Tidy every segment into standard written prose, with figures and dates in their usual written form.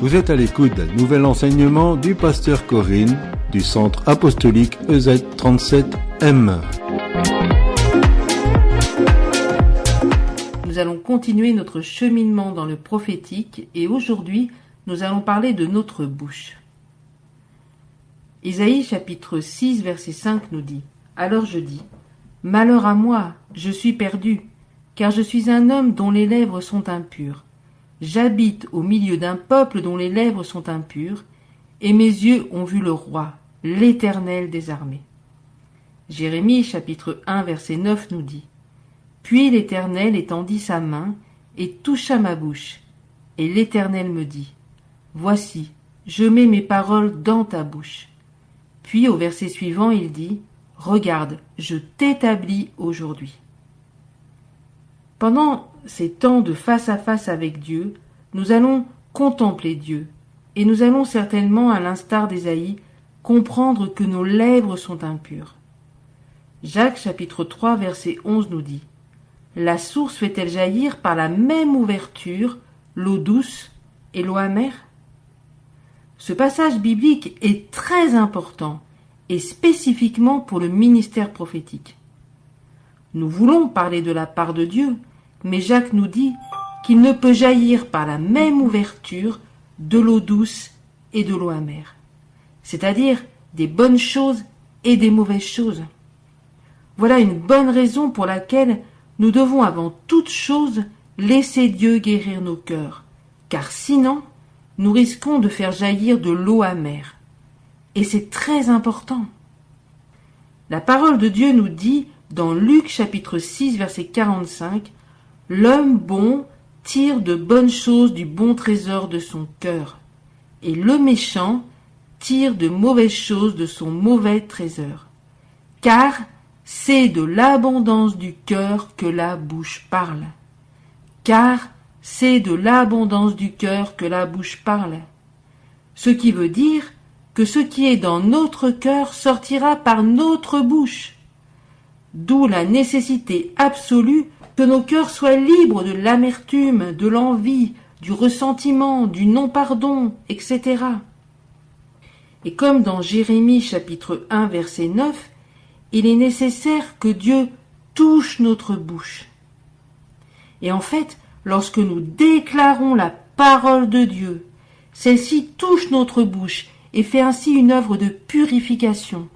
Vous êtes à l'écoute d'un nouvel enseignement du pasteur Corinne du Centre Apostolique EZ37M. Nous allons continuer notre cheminement dans le prophétique et aujourd'hui, nous allons parler de notre bouche. Ésaïe chapitre 6 verset 5 nous dit « Alors je dis, malheur à moi, je suis perdu, car je suis un homme dont les lèvres sont impures. J'habite au milieu d'un peuple dont les lèvres sont impures, et mes yeux ont vu le roi, l'Éternel des armées. » Jérémie chapitre 1 verset 9 nous dit « Puis l'Éternel étendit sa main et toucha ma bouche, et l'Éternel me dit « Voici, je mets mes paroles dans ta bouche. » Puis au verset suivant, il dit « Regarde, je t'établis aujourd'hui. » Pendant ces temps de face à face avec Dieu, nous allons contempler Dieu, et nous allons certainement, à l'instar d'Ésaïe, comprendre que nos lèvres sont impures. Jacques chapitre 3 verset 11 nous dit « La source fait-elle jaillir par la même ouverture l'eau douce et l'eau amère ?» Ce passage biblique est très important et spécifiquement pour le ministère prophétique. Nous voulons parler de la part de Dieu, mais Jacques nous dit qu'il ne peut jaillir par la même ouverture de l'eau douce et de l'eau amère, c'est-à-dire des bonnes choses et des mauvaises choses. Voilà une bonne raison pour laquelle nous devons avant toute chose laisser Dieu guérir nos cœurs, car sinon, nous risquons de faire jaillir de l'eau amère. Et c'est très important. La parole de Dieu nous dit, dans Luc chapitre 6 verset 45, « L'homme bon tire de bonnes choses du bon trésor de son cœur, et le méchant tire de mauvaises choses de son mauvais trésor. Car c'est de l'abondance du cœur que la bouche parle. Car c'est de l'abondance du cœur que la bouche parle. » Ce qui veut dire que ce qui est dans notre cœur sortira par notre bouche. D'où la nécessité absolue que nos cœurs soient libres de l'amertume, de l'envie, du ressentiment, du non-pardon, etc. Et comme dans Jérémie chapitre 1 verset 9, il est nécessaire que Dieu touche notre bouche. Et en fait, lorsque nous déclarons la parole de Dieu, celle-ci touche notre bouche et fait ainsi une œuvre de purification.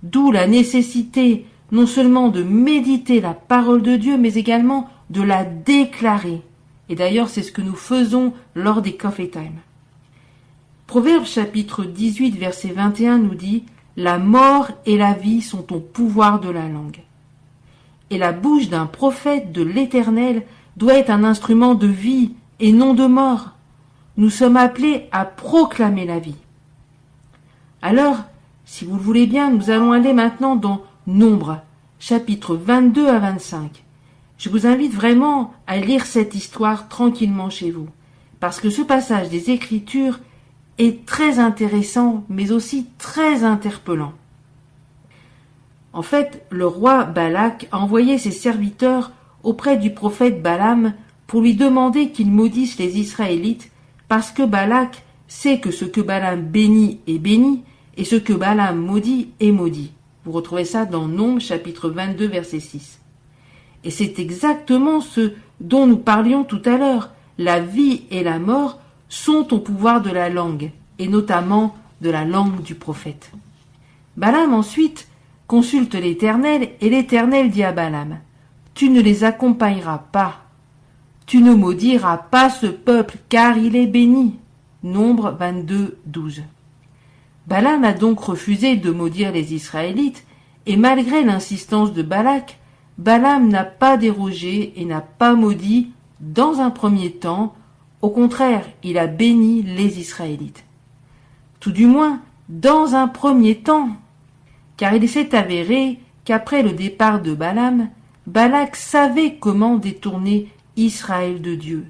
D'où la nécessité non seulement de méditer la parole de Dieu, mais également de la déclarer. Et d'ailleurs, c'est ce que nous faisons lors des Coffee Time. Proverbe chapitre 18, verset 21 nous dit « La mort et la vie sont au pouvoir de la langue. » Et la bouche d'un prophète de l'Éternel doit être un instrument de vie et non de mort. Nous sommes appelés à proclamer la vie. Alors, si vous le voulez bien, nous allons aller maintenant dans Nombre, chapitres 22 à 25. Je vous invite vraiment à lire cette histoire tranquillement chez vous, parce que ce passage des Écritures est très intéressant, mais aussi très interpellant. En fait, le roi Balak a envoyé ses serviteurs auprès du prophète Balaam pour lui demander qu'il maudisse les Israélites, parce que Balak sait que ce que Balaam bénit est béni, et ce que Balaam maudit est maudit. Vous retrouvez ça dans Nombres chapitre 22 verset 6. Et c'est exactement ce dont nous parlions tout à l'heure. La vie et la mort sont au pouvoir de la langue, et notamment de la langue du prophète. Balaam ensuite consulte l'Éternel, et l'Éternel dit à Balaam, « Tu ne les accompagneras pas. Tu ne maudiras pas ce peuple, car il est béni. » Nombre 22, 12. Balaam a donc refusé de maudire les Israélites, et malgré l'insistance de Balak, Balaam n'a pas dérogé et n'a pas maudit dans un premier temps. Au contraire, il a béni les Israélites. Tout du moins, dans un premier temps, car il s'est avéré qu'après le départ de Balaam, Balak savait comment détourner Israël de Dieu,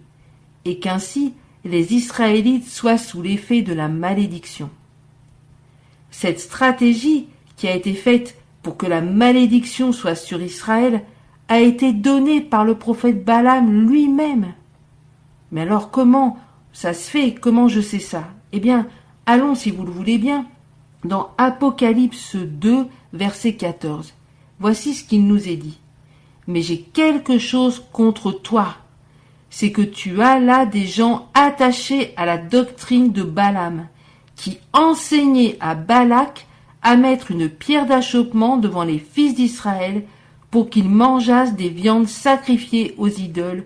et qu'ainsi les Israélites soient sous l'effet de la malédiction. Cette stratégie qui a été faite pour que la malédiction soit sur Israël a été donnée par le prophète Balaam lui-même. Mais alors comment ça se fait, comment je sais ça? Eh bien, allons, si vous le voulez bien, dans Apocalypse 2, verset 14. Voici ce qu'il nous est dit. Mais j'ai quelque chose contre toi. C'est que tu as là des gens attachés à la doctrine de Balaam, qui enseignaient à Balak à mettre une pierre d'achoppement devant les fils d'Israël pour qu'ils mangeassent des viandes sacrifiées aux idoles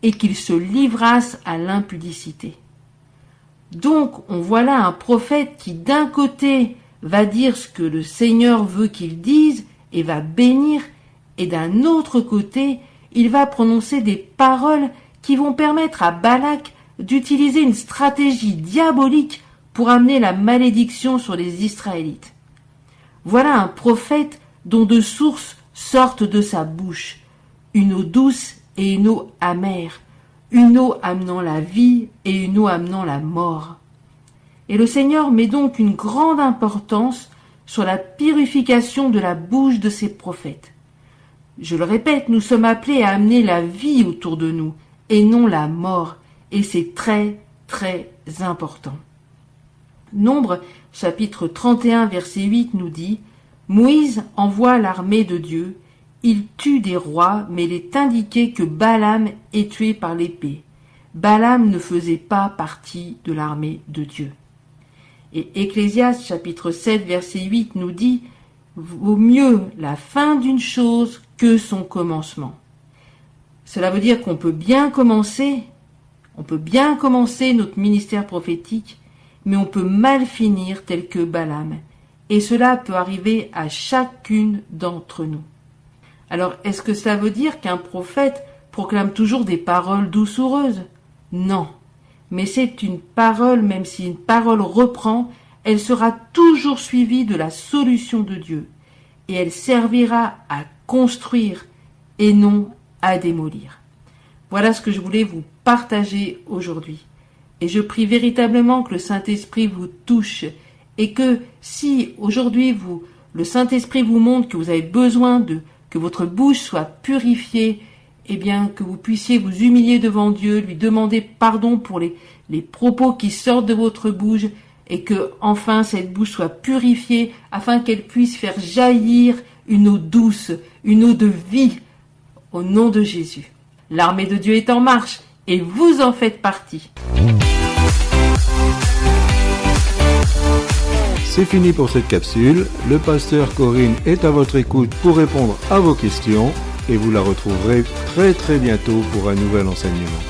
et qu'ils se livrassent à l'impudicité. Donc, on voit là un prophète qui, d'un côté, va dire ce que le Seigneur veut qu'il dise et va bénir, et d'un autre côté, il va prononcer des paroles qui vont permettre à Balak d'utiliser une stratégie diabolique pour amener la malédiction sur les Israélites. Voilà un prophète dont deux sources sortent de sa bouche, une eau douce et une eau amère, une eau amenant la vie et une eau amenant la mort. Et le Seigneur met donc une grande importance sur la purification de la bouche de ses prophètes. Je le répète, nous sommes appelés à amener la vie autour de nous et non la mort, et c'est très, très important. Nombre, chapitre 31, verset 8 nous dit « Moïse envoie l'armée de Dieu, il tue des rois, mais il est indiqué que Balaam est tué par l'épée. Balaam ne faisait pas partie de l'armée de Dieu. » Et Ecclésiaste, chapitre 7, verset 8 nous dit « Vaut mieux la fin d'une chose que son commencement. » Cela veut dire qu'on peut bien commencer notre ministère prophétique, mais on peut mal finir tel que Balaam. Et cela peut arriver à chacune d'entre nous. Alors, est-ce que cela veut dire qu'un prophète proclame toujours des paroles doucereuses? Non. Mais c'est une parole, même si une parole reprend, elle sera toujours suivie de la solution de Dieu. Et elle servira à construire et non à démolir. Voilà ce que je voulais vous partager aujourd'hui. Et je prie véritablement que le Saint-Esprit vous touche et que si aujourd'hui le Saint-Esprit vous montre que vous avez besoin que votre bouche soit purifiée, eh bien que vous puissiez vous humilier devant Dieu, lui demander pardon pour les propos qui sortent de votre bouche et que enfin cette bouche soit purifiée afin qu'elle puisse faire jaillir une eau douce, une eau de vie au nom de Jésus. L'armée de Dieu est en marche et vous en faites partie. C'est fini pour cette capsule. Le pasteur Corinne est à votre écoute pour répondre à vos questions et vous la retrouverez très très bientôt pour un nouvel enseignement.